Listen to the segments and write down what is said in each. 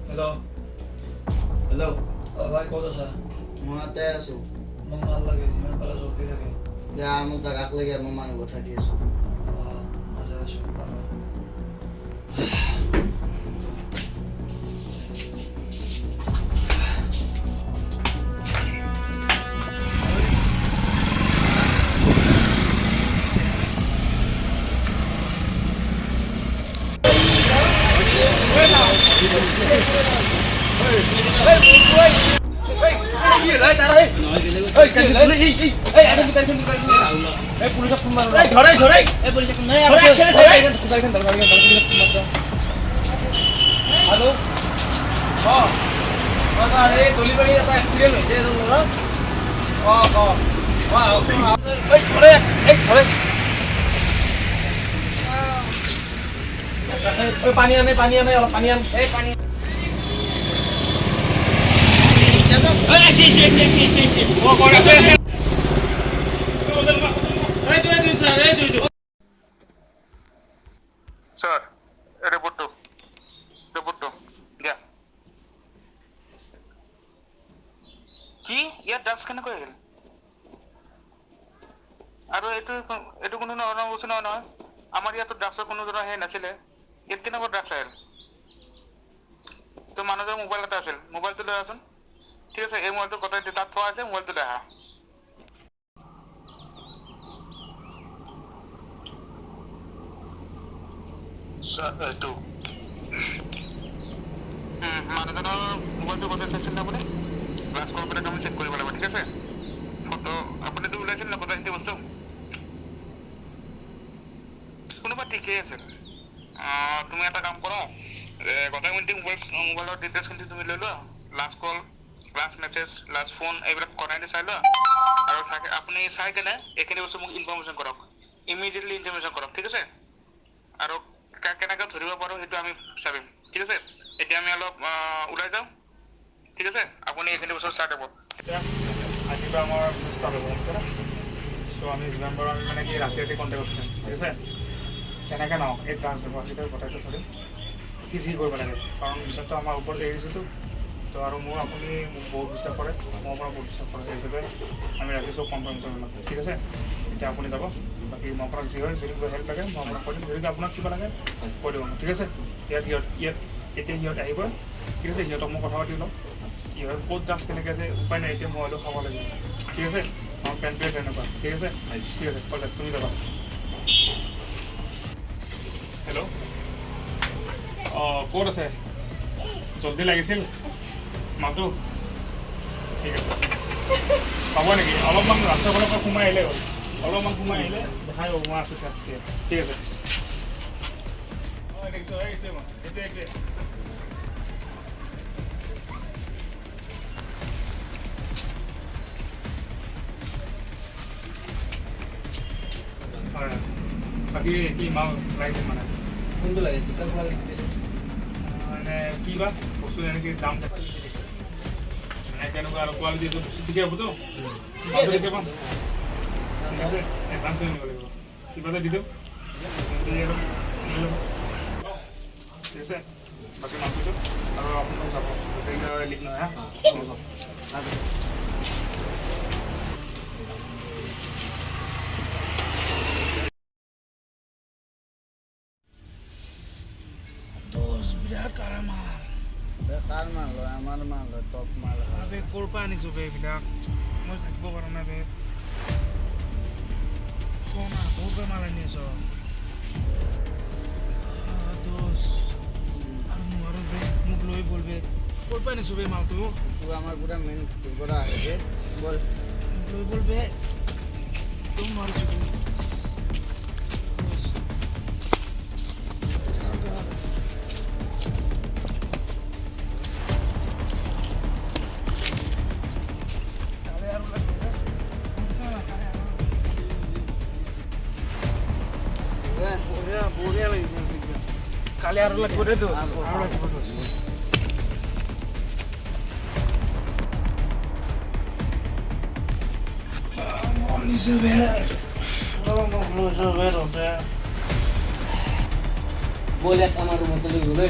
Hello. Hello. ভাই ক'ত আছা? মই ইয়াতে আছো। মোক মাল লাগে, যিমান পাৰা জল্দি থাকে। এতিয়া মোক জাগাক লাগে মই মানুহ কথা দি আছো। মই যাই আছোঁ বাৰু। পানী আনে পানী আনে অলপ পানী আন পানী Sir, report to. Yeah. কি ইয়াত ড্ৰাগছ কেনেকৈ আহিল আৰু এইটো কোনো ধৰণৰ বস্তু নহয় আমাৰ ইয়াতো ড্ৰাগছৰ কোনো ধৰণৰ সেই নাছিলে ইয়াত কেনেকৈ ড্ৰাগছ আহিল তো মানুহৰ মোবাইল এটা আছিল মোবাইলটো লৈ আছোন ঠিক আছে এই মোবাইলটো গোটেই তাত থোৱা আছে মোবাইলটো লৈ আহা এইটো মানুহজনৰ মোবাইলটো গোটেই চাইছিল নে আপুনি গ্লাছ কলবিলাক আমি চেক কৰিব লাগিব ঠিক আছে ফটো আপুনিতো ওলাইছিল না গোটেইখিনি বস্তু কোনোবা ঠিকেই আছে তুমি এটা কাম কৰা গোটেইখিনি মোবাইলৰ ডিটেইলছখিনি তুমি লৈ লোৱা লাষ্ট কল লাষ্ট মেছেজ লাষ্ট ফোন এইবিলাক কটাইনি চাই লোৱা আৰু আপুনি চাই কেনে এইখিনি বস্তু মোক ইনফৰ্মেশ্যন কৰক ইমিডিয়েটলি ইনফৰ্মেশ্যন কৰক ঠিক আছে আৰু কেনেকৈ ধৰিব পাৰোঁ সেইটো আমি চাবিম ঠিক আছে এতিয়া আমি অলপ ওলাই যাওঁ ঠিক আছে আপুনি এইখিনি বস্তু ষ্টাৰ্ট হ'ব আজিৰ পৰা আমাৰ ষ্টাৰ্ট হ'ব বুজিছে না চ' আমি যিমান পাৰোঁ আমি মানে কি ৰাতি কণ্টেক্ট কৰিম ঠিক আছে যেনেকৈ নহওক এই ট্ৰান্স ব্যৱস্থিত কথাটো ধৰিম কি যি কৰিব লাগে কাৰণ পিছততো আমাৰ ওপৰত এৰিছোঁতো তো আৰু মোৰ আপুনি মোক বহুত বিশ্বাস কৰে মোৰ পৰা বহুত বিশ্বাস কৰে সেই হিচাপে আমি ৰাখিছোঁ কনফাৰ্মেশ্যন ল'ম ঠিক আছে এতিয়া আপুনি যাব বাকী মই আপোনাক যি হয় যদি কিবা হেল্প লাগে মই আপোনাক কৈ দিম যদি আপোনাক কিবা লাগে কৈ দিব ঠিক আছে এতিয়া সিহঁত আহিব ঠিক আছে সিহঁতক মই কথা পাতি লওঁ সিহঁত ক'ত যাম কেনেকৈ যে উপায় নাই এতিয়া মোবাইলটো খাব লাগিব ঠিক আছে মোৰ পেণ্টটোৱে তেনেকুৱা ঠিক আছে ক'লে তুমি যাবা হেল্ল' ক'ত আছে জল্দি লাগিছিল মালটো ঠিক আছে পাব নেকি অলপমান ৰাস্তাৰ ফালৰ পৰা সোমাই আহিলে হ'ল অলপমান সোমাই আহিলে দেখাই হ'ব মই আছোঁ ছাৰ ঠিক আছে দেখিছোঁ এইটোৱে হয় বাকী কি মাল লাগিছিল মানে কোনটো লাগে দোকান খোলা মানে কি বা বস্তু এনেকৈ দাম মানে কেনেকুৱা আৰু কোৱালিটি ঠিকে হ'বতো ঠিকে পাম ঠিক আছে এডভান্স নিব লাগিব কিবা এটা দি দিওঁ ঠিক আছে বাকী মাছটো আৰু আপোনালোক যাব গোটেইকেইটা লিখ নহয় হা বিৰাট কাৰা মাল বেকাৰ মাল হয় আমাৰ মাল হয় টপ মাল হয় বে ক'ৰ পৰা আনিছোঁ বে এইবিলাক মই থাকিব পৰা নাই বে কনা ক'ৰ পৰা মাল আনি আছ আৰু নোৱাৰোঁ বে মোক লৈ বল বে ক'ৰ পৰা আনিছোঁ বে মালটো এইটো আমাৰ পুৰা মেইন ভিতৰ পৰা আহে যে বল মোক লৈ বল বে তোক নোৱাৰিছোঁ বঢ়িয়া লাগিছে কালি আৰু লাগিব দে দোষ বলে আমাৰ মতো গেলে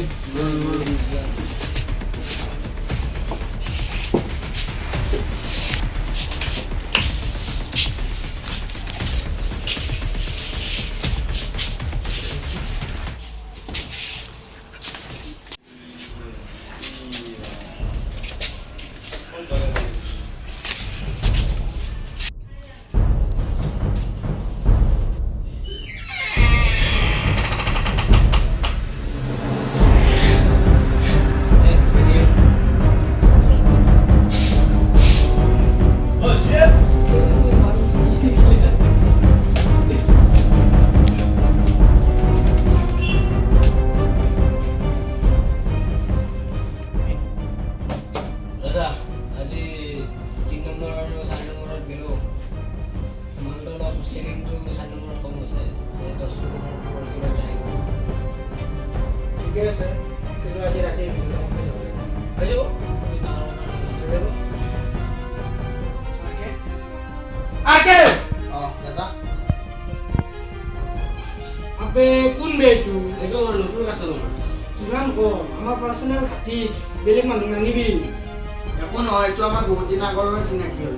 বে কোন বে এইটো এইটো আমাৰ নতুন কাষ্টমাৰ ইমান কম আমাৰ পাৰ্চনেল ঘাটিত বেলেগ মানুহ নানিবি একো নহয় এইটো আমাৰ বহুত দিন আগৰে চিনাকি হ'ল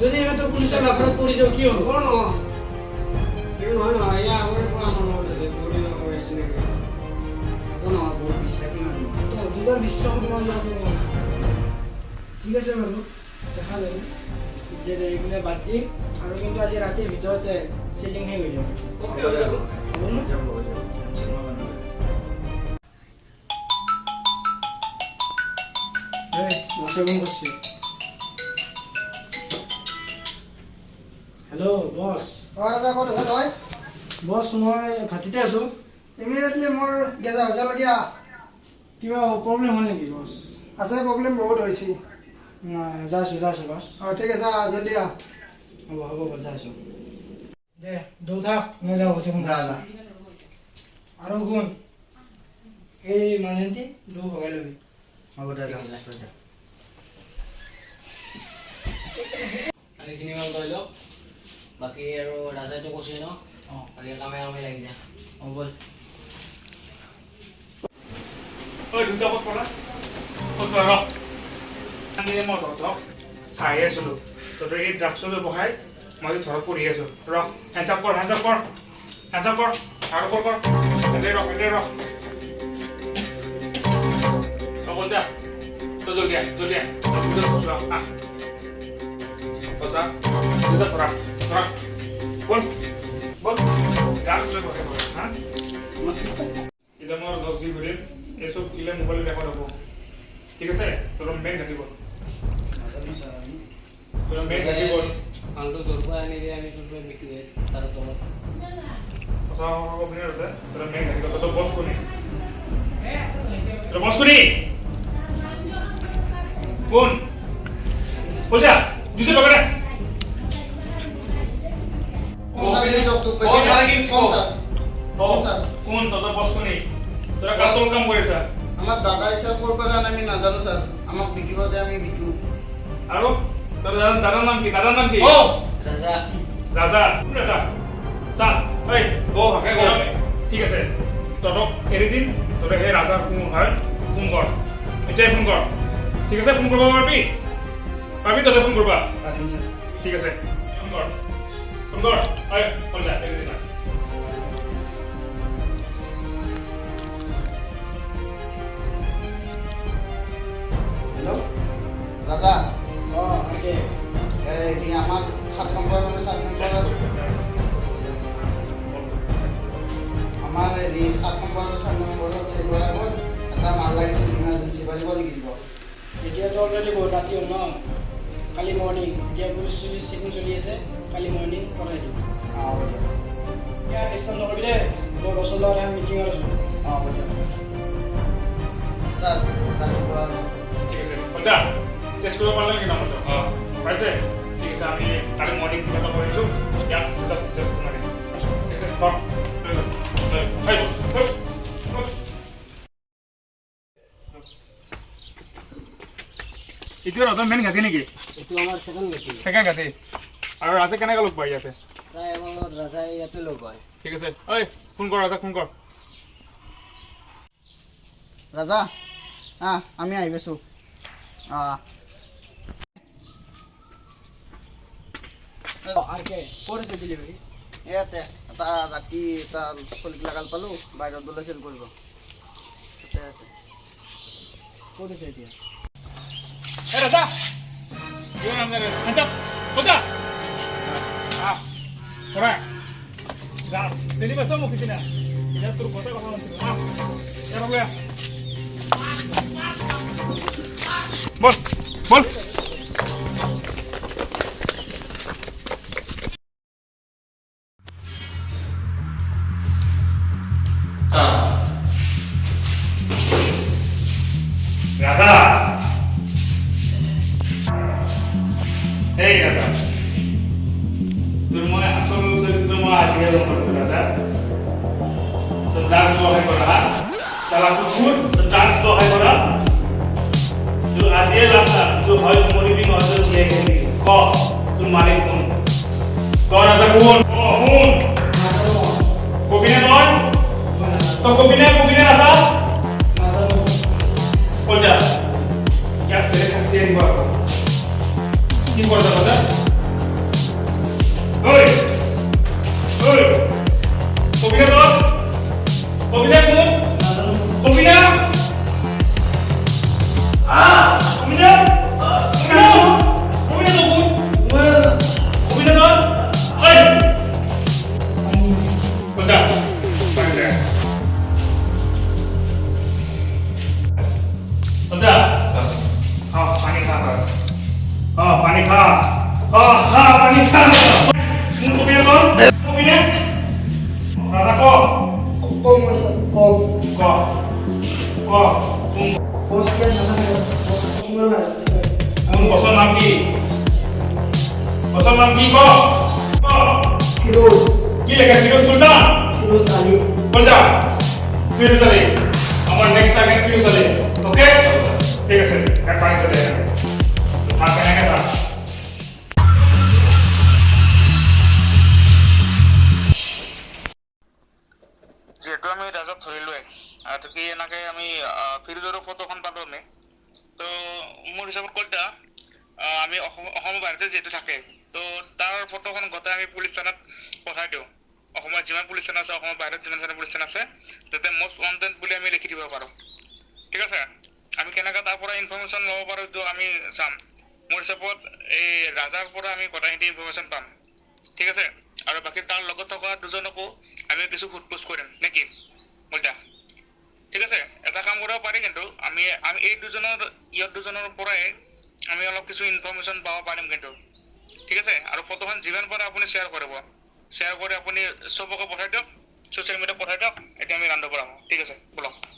যদি ইহঁতে পুলিচৰ লাভত পৰি যাওঁ কি হ'ব বৰ নহয় এইটো নহয় নহয় এয়া আগৰে পৰা আমাৰ লগত আছে বহুত দিন আগৰে চিনাকি একো নহয় বহুত বিশ্বাসী মানুহ তো দুটাৰ বিশ্বাসত মই লাভ নহয় ঠিক আছে বাৰু দেখা যাব এতিয়া এইবিলাক বাদ দিম আৰু কিন্তু আজি ৰাতিৰ ভিতৰতে চেলিং শেষ হৈ যাব অ'কে হৈ যাব হ'ব ন হৈ যাব টেনশ্যন ল'ব নালাগে বছে ফোন করছে হ্যালো বস ৰাজা ক'ত আছা তই বস মই ঘাটিতে আছো ইমিডিয়েটলি মোৰ গেজা হৈছালগীয়া কিবা প্ৰব্লেম হ'ল নেকি বস আছে প্ৰব্লেম বহুত হৈছে নাই যাইছো বস অঁ ঠিক আছে জলদি আহ হ'ব বস যাইছো দে দৌ থাক মই যাওঁ বছে ফোন যা যা আৰু শুন এই মানেন্তি দৌ ভগাই ল'বি হ'ব দে যা এইখিনি মই কৰি লওক বাকী আৰু ৰাজাইটো কৈছে ন বাকী কামে লাগি যায় বল ঐ দুটা ক'ত পঢ়া ক'ত পঢ়া ৰহ আমি মই তহঁতক চাই আছিলোঁ তহঁতে এই ড্ৰাগছলৈ বহাই মই ঘৰত পঢ়ি আছোঁ ৰহ হেণ্ডছ আপ কৰ আৰু কৰ এতে ৰহ বল দে তই জলদি আহ সঁচা দুটা ধৰা বল ড্ৰাগছ লৈ বহে হা এতিয়া মই 10 দিন ঘূৰিম এইসব ইলে মোবাইল দেখা যাব ঠিক আছে তোৰ মেন ঘাটিব কামটো তোৰ পৰা আনি দিয়ে আমি তোৰ পৰা বিক্ৰী হয় তাৰ তলত সঁচা অভিনয় আছে তোর মেন ঘাটিব তোর বস কোনি কোন বল যা দুসে পকড়ে কোন তোর বস কোনি তোরা কাতল কাম করিস আমাৰ দাদা হিচাপ কৰিব কাৰণে আমি নাজানো ছাৰ আমাক বিকিব দিয়ে আমি বিকো আৰু তোৰ দাদাৰ নাম কি ৰাজা ৰাজা কোন ৰাজা চা এই ও হাকে কৰ ঠিক আছে ততক এৰি দিন তোরে হে রাজা কোন হয় ফোন কর এটাই ফোন কর ঠিক আছে ফোন করবা পাবি তোরে ফোন করবা পাৰিম ছাৰ ঠিক আছে ফোন কৰ এই ফোন যা এৰি দিন হেল্ল' ৰাজা অঁ তাকে এই আমাক 7 নম্বৰ আৰু 7 নম্বৰত আমাৰ এই 7 নম্বৰ আৰু 4 নম্বৰত এইবাৰ আগত এটা মাল লাগিছিল ইমাৰ্জেঞ্চি পাৰিব লাগিব এতিয়াতো অলৰেডি বহুত ৰাতি হ'ল ন কালি মৰ্ণিং এতিয়া পুলিচ চেকিং চলি আছে কালি মৰ্ণিং কৰাই দিম এতিয়া ডিষ্টাৰ্ব নকৰিবি দেই মই বছৰ লগত মিটিঙত আছোঁ অঁ হ'ব দিয়ক ছাৰ ৰাতিপুৱা ঠিক আছে কোনটা টেস্ট কৰিব পাৰলে কি নামটো পাইছে ঠিক আছে আমি কালি মৰ্নিং কিবা এটা কৰিছো ইয়া দুটা পিকচাৰ তোমাৰে ঠিক আছে কৰ এই ইটো ৰতন মেন গাতি নেকি এইটো আমাৰ ছেকেণ্ড মিটিং সেকা গাতি আৰু ৰাতে কেনেকৈ লগ পাই ইয়াতে প্ৰায় আমাৰ লগত ৰাজাই ইয়াতে লগ পায় ঠিক আছে ঐ ফোন কৰ ৰাজা ফোন কৰ ৰাজা আমি আহি গৈছোঁ আৰু কে ক'ত আছে ডেলিভাৰী ইয়াতে এটা ৰাতি এটা চলিক লাগাল পালোঁ বাহিৰত বোলে চেল কৰিব তাতে আছে ক'ত আছে এতিয়া এ ৰাজা কি নাম জানে আচ্ছা কোথা পড়া যা চিনি পাইছ মোক কিনা এটা তোৰ কথা নাছিল বল রাজা এই রাজা তোর মনে আসল চরিত্র মই আজিহে গম পালো রাজা তোর ডান্স বহাই করা চালা কুকুর তোর ডান্স বহাই করা তোর আজিহে লাসা তোর হয় মরিবি নয়তো জিয়ে গেবি ক তোর মালিক কোন ক রাজা কোন কোন কবিনে নয় ইয়াত বেলেগ শাস্তি আহিব আকৌ কি কৰিছা কথা ঐ ঐ কবিতা কোন কবিতা কোন কবিতা কবিতা पानी खा पानी खा तुम कौन कौन राजा को কম আছে কম को तुम বস কে জানা বস কম না तुम बसर नाम की को ফিরোজ की लेगा फिरोज सुल्तान ফিরোজ আলী बोल जा फिरोज अली हमारा next target Firoz Ali okay ठीक है सर मैं पानी चले हाँ कहने का था যিহেতু আমি ৰাজক ধৰিলোৱে আৰু কি এনেকৈ আমি ফিৰোজৰো ফটোখন পালোঁ আমি তো মোৰ হিচাপত কলিতা আমি অসমৰ বাহিৰতে যিহেতু থাকে তো তাৰ ফটোখন গোটেই আমি পুলিচ থানাত পঠাই দিওঁ অসমৰ যিমান পুলিচ থানা আছে অসমৰ বাহিৰত যিমান পুলিচ থানা আছে যাতে মষ্ট ৱান্টেড বুলি আমি লিখি দিব পাৰোঁ ঠিক আছে আমি কেনেকৈ তাৰ পৰা ইনফৰ্মেশ্যন ল'ব পাৰোঁ এইটো আমি চাম মোৰ হিচাপত এই ৰাজাৰ পৰা আমি গোটেইখিনি ইনফৰ্মেশ্যন পাম ঠিক আছে আৰু বাকী তাৰ লগত থকা দুজনকো আমি কিছু সোধপোছ কৰিম নেকি বলটা ঠিক আছে এটা কাম কৰিব পাৰি কিন্তু আমি এই দুজনৰ পৰাই আমি অলপ কিছু ইনফৰ্মেশ্যন পাব পাৰিম কিন্তু ঠিক আছে আৰু ফটোখন যিমান পাৰে আপুনি শ্বেয়াৰ কৰিব শ্বেয়াৰ কৰি আপুনি চবকে পঠাই দিয়ক ছ'চিয়েল মিডিয়াত পঠাই দিয়ক এতিয়া আমি ৰান্ধব পৰা ঠিক আছে বলক